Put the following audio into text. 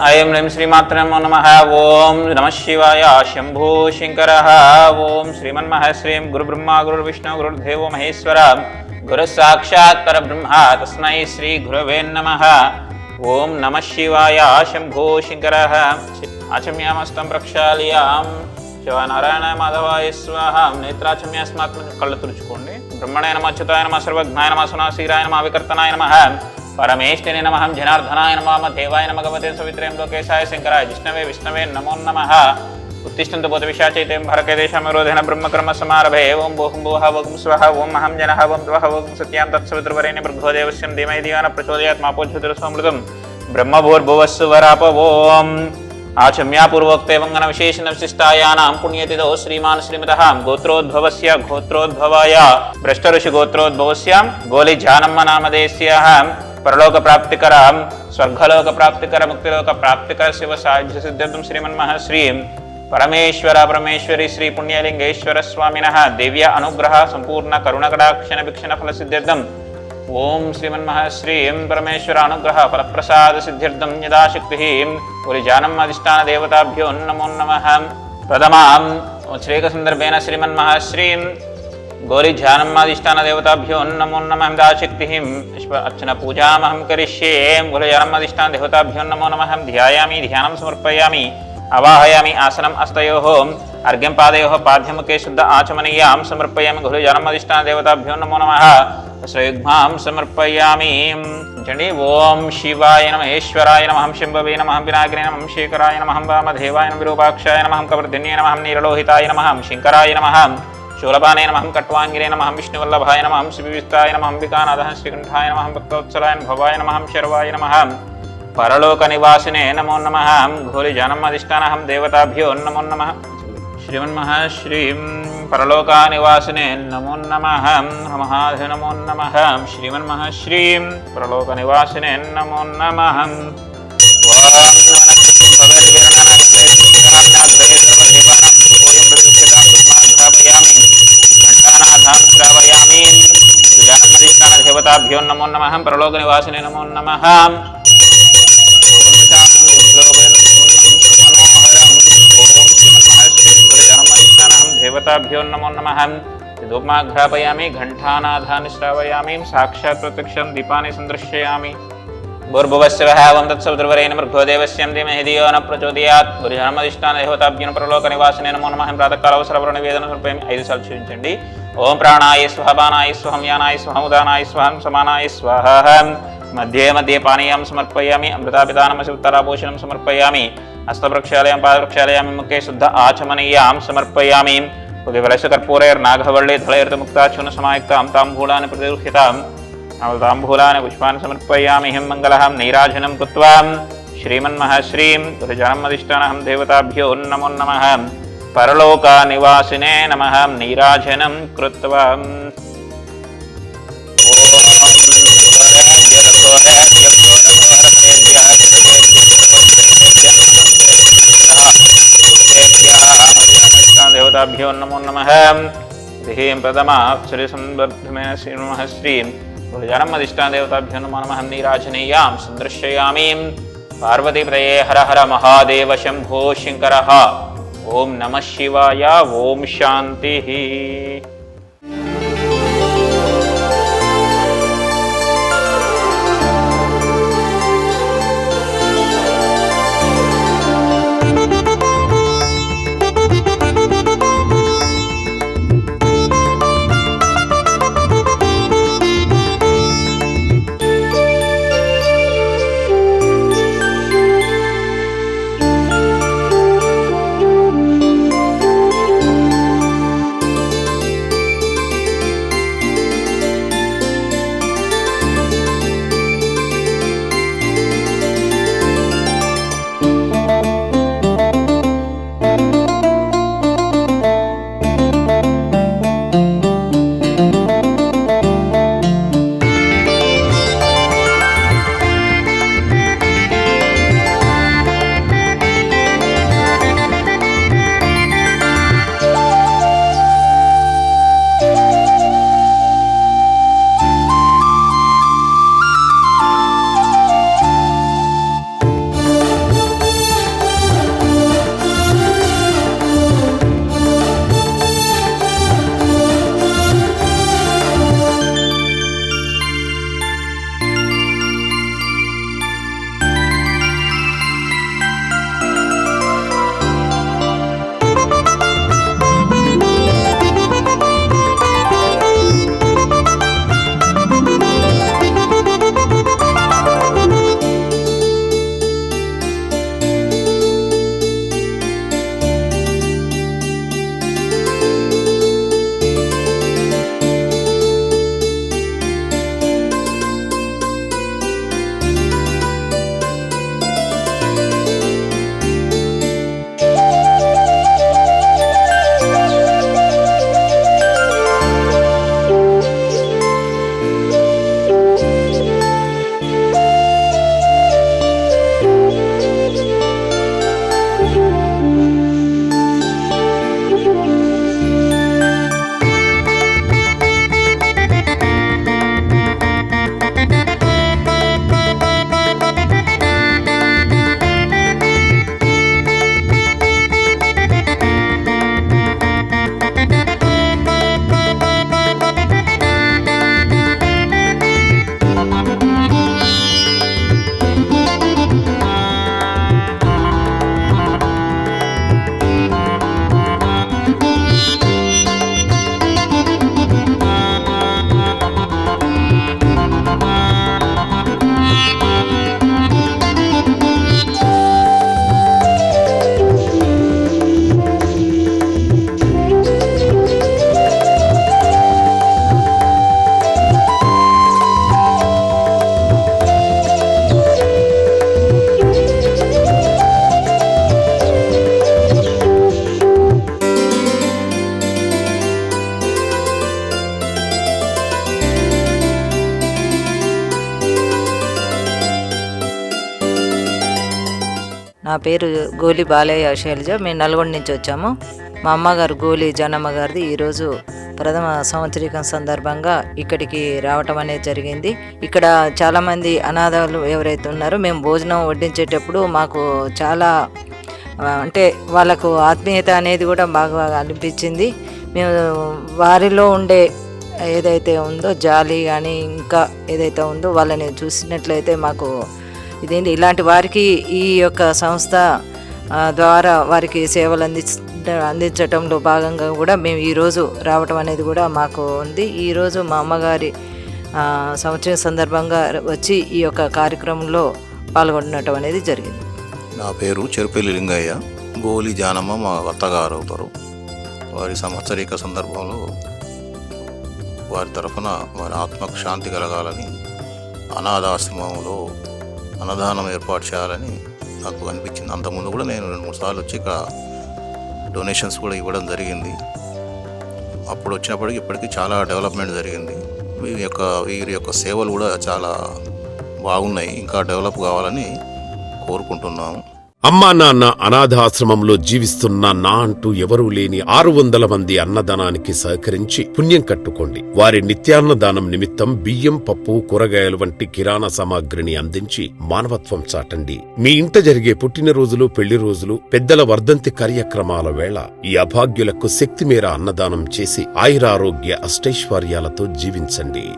ऐं ह्रीं श्रीमात्रे नमो नमः। ओं नमः शिवाय शंभो शंकर। ओं श्रीमन्मः श्रीं गुरुब्रह्मा गुरुर्विष्णु गुरुर्देवो महेश्वर गुरु साक्षात् परब्रह्म तस्मै श्री गुरवे नमः। ओं नमः शिवाय शंभो शंकर। आचम्यामस्तं प्रक्षाళ్యాం శివనారాయణ మాధవాయ స్వాహ। నేత్రాచమ్యాస్మాత్ కళ్ళు తుడుచుకోండి। బ్రహ్మణే నమః అచ్యుతాయ నమః సర్వజ్ఞాయ నమః సునాశీరాయ నమః వికర్తనాయ నమః परमेष्ठिने नमः जनार्दनाय नमः देवाय नमः भगवते सवित्रे लोकेशाय शंकराय जिष्णवे विष्णवे नमो नमः। उत्तिष्ठन्तु भूतविशाचैते भरकेदेशमरोधेन ब्रह्मकर्म समारभे। ओं भूर्भुवः वः स्वः ओं अहं जनः वं द्वः वं सत्यां तत्सवितुर्वरेण्यं भर्गो देवस्य धीमहि धियो न प्रचोदयात् मा पूज्यते ब्रह्मभूर्भुवस्सुवराप। ओं आचम्यापूर्वोक्ते वंगन विशेषण विशिष्टायानां पुण्यतिथौ श्रीमान् श्रीमतः गोत्रोद्भवस्य गोत्रोद्भवाय भ्रष्टऋषि गोत्रोद्भवस्य गोलिजानम्म नामधेयस्याः परलोक प्राप्तिकर स्वर्गलोक प्राप्तिकर मुक्तिलोक प्राप्तिकर शिव साध्य सिद्ध्यर्थं श्रीमन्मः श्रीं परमेश्वर परमेश्वरी श्री पुण्यलिंगेश्वर स्वामिनः दिव्य अनुग्रह संपूर्ण करुणकटाक्षण भिक्षण फल सिद्ध्यर्थं ओं श्रीमन्मः श्रीं परमेश्वर अनुग्रह फलप्रसाद सिद्ध्यर्थं यदाशक्तिः गुरुजानम् अधिष्ठान देवताभ्यो नमो नमः। प्रथमां श्रीकसन्दर्भेन श्रीमन्मः श्रीं गौरीध्यानमादिष्ठान देवताभ्यो नमो नमः। दाशक्तिः अर्चन पूजामहं करिष्ये। गुरुजानमादिष्ठान देवताभ्यो नमो नमः। ध्यायामि ध्यानं समर्पयामि आवाहयामि आसनम् अस्तयोः अर्घ्यं पादयोः पाद्यमुखे शुद्ध आचमनीयां समर्पयामि। गुरुजानमादिष्ठान देवताभ्यो नमो नमः। श्रीयुग्मां समर्पयामि। जडि ओं शिवाय नमः ईश्वराय नमः शंभवे नमः पिनाकिने नमः शेखराय नमः वामदेवाय नमः विरूपाक्षाय नमः कवर्धिन्ये नमः नीललोहिताय नमः शंकराय नमः शूलपाने नमः कट्वांगिने नमः विष्णुवल्लभाय नमः शिवविस्ताय नमः अंबिकानाथः श्रीकंठाय नमः भक्तवत्सलाय भवाय नमः शर्वाय नमः। परलोकनिवासिने नमो नमः। घोरिजानमधिष्ठानहं देवताभ्यो नमो नमः। श्रीमन्मः श्रीं परलोकनिवासिने नमो नमः। महाधे नमो नमः। श्रीमन्मः श्रीं परलोकनिवासिने नमो नमः। घंटानाथां श्रावयामि। गुरुजानमधिष्ठान देवताभ्यो नमो नमः। परलोकनिवासिने नमो नमः। ओं शान्तं गुरुश्लोकपूर्णं सुमनोहरम्। ओं श्रीमन्मः श्रीं गुरुजानमधिष्ठानहं देवताभ्यो नमो नमः। धूपमाघ्रापयामि। घंटानाथान् श्रावयामि। साक्षात् प्रत्यक्षं दीपानि सन्दर्शयामि। भूर्भुवस्य वः वं तत्सवितुर्वरेण्यं भर्गो देवस्य धीमहि धियो न प्रचोदयात्। गुरुजानमधिष्ठान देवताभ्यो परलोकनिवासिने नमो नमः। प्रातःकाले सर्वनिवेदनं समर्पयामि। 5 सार्లు చూపించండి। ओं प्राणाय स्वाहा पानाय स्वाहा यानाय स्वाहा उदानाय स्वाहा समानाय स्वाहा। मध्ये मध्ये पानीयं समर्पयामि। अमृतापिदानमसि उत्तरापोषणं समर्पयामि। हस्तप्रक्षालयामि पादप्रक्षालयामि। मुखे शुद्ध आचमनीयां समर्पयामि। कर्पूरैर्नागवल्ली धलैर्मुक्ताचूर्णसमायुक्तां ताम्बूलानि प्रतिगृह्यतां ताम्बूलानि पुष्पानि समर्पयामि। हिं मङ्गलहं नीराजनं कृत्वा श्रीमन्मः श्रीं गुरुजानमधिष्ठानहं देवताभ्यो नमो नमः। परलोकनिवासिने नमः। नीराजनं कृत्वा देवताभ्यो नमो नमः। प्रथमा श्रीसंवर्धमेन श्रीमः श्रीं गुरुजानमधिष्ठान देवताभ्यो नमो नमः। नीराजनीयां सन्दर्शयामि। पार्वतीपतये हर हर महादेव शंभो शंकर। ओं नमः शिवाय। ओं शान्तिः। నా పేరు గోలి బాలయ్య శైలజ. మేము నల్గొండ నుంచి వచ్చాము. మా అమ్మగారు గోలి జానమ్మ గారిది ఈరోజు ప్రథమ సంవత్సరికం సందర్భంగా ఇక్కడికి రావటం అనేది జరిగింది. ఇక్కడ చాలామంది అనాథలు ఎవరైతే ఉన్నారో మేము భోజనం వడ్డించేటప్పుడు మాకు చాలా అంటే వాళ్ళకు ఆత్మీయత అనేది కూడా బాగా అనిపించింది. మేము వారిలో ఉండే ఏదైతే ఉందో జాలి కానీ ఇంకా ఏదైతే ఉందో వాళ్ళని చూసినట్లయితే మాకు ఇదేంటి ఇలాంటి వారికి ఈ యొక్క సంస్థ ద్వారా వారికి సేవలు అందించటంలో భాగంగా కూడా మేము ఈరోజు రావటం అనేది కూడా మాకు ఉంది. ఈరోజు మా అమ్మగారి సంవత్సరం సందర్భంగా వచ్చి ఈ యొక్క కార్యక్రమంలో పాల్గొనటం అనేది జరిగింది. నా పేరు చెరుపల్లి లింగయ్య. గోలి జానమ్మ మా అత్తగారు అవుతారు. వారి సంవత్సరిక సందర్భంలో వారి తరఫున వారి ఆత్మకు శాంతి కలగాలని అనాథాశ్రమంలో అన్నదానం ఏర్పాటు చేయాలని నాకు అనిపించింది. అంతకుముందు కూడా నేను 2-3 సార్లు వచ్చి ఇక్కడ డొనేషన్స్ కూడా ఇవ్వడం జరిగింది. అప్పుడు వచ్చినప్పటికీ ఇప్పటికీ చాలా డెవలప్మెంట్ జరిగింది. వీరి యొక్క సేవలు కూడా చాలా బాగున్నాయి. ఇంకా డెవలప్ కావాలని కోరుకుంటున్నాము. అమ్మా నాన్న అనాథాశ్రమంలో జీవిస్తున్న నా అంటూ ఎవరూ లేని 600 మంది అన్నదానానికి సహకరించి పుణ్యం కట్టుకోండి. వారి నిత్యాన్నదానం నిమిత్తం బియ్యం, పప్పు, కూరగాయలు వంటి కిరాణా సామాగ్రిని అందించి మానవత్వం చాటండి. మీ ఇంట జరిగే పుట్టినరోజులు, పెళ్లి రోజులు, పెద్దల వర్ధంతి కార్యక్రమాల వేళ ఈ అభాగ్యులకు శక్తి మేర అన్నదానం చేసి ఆయురారోగ్య అష్టైశ్వర్యాలతో జీవించండి.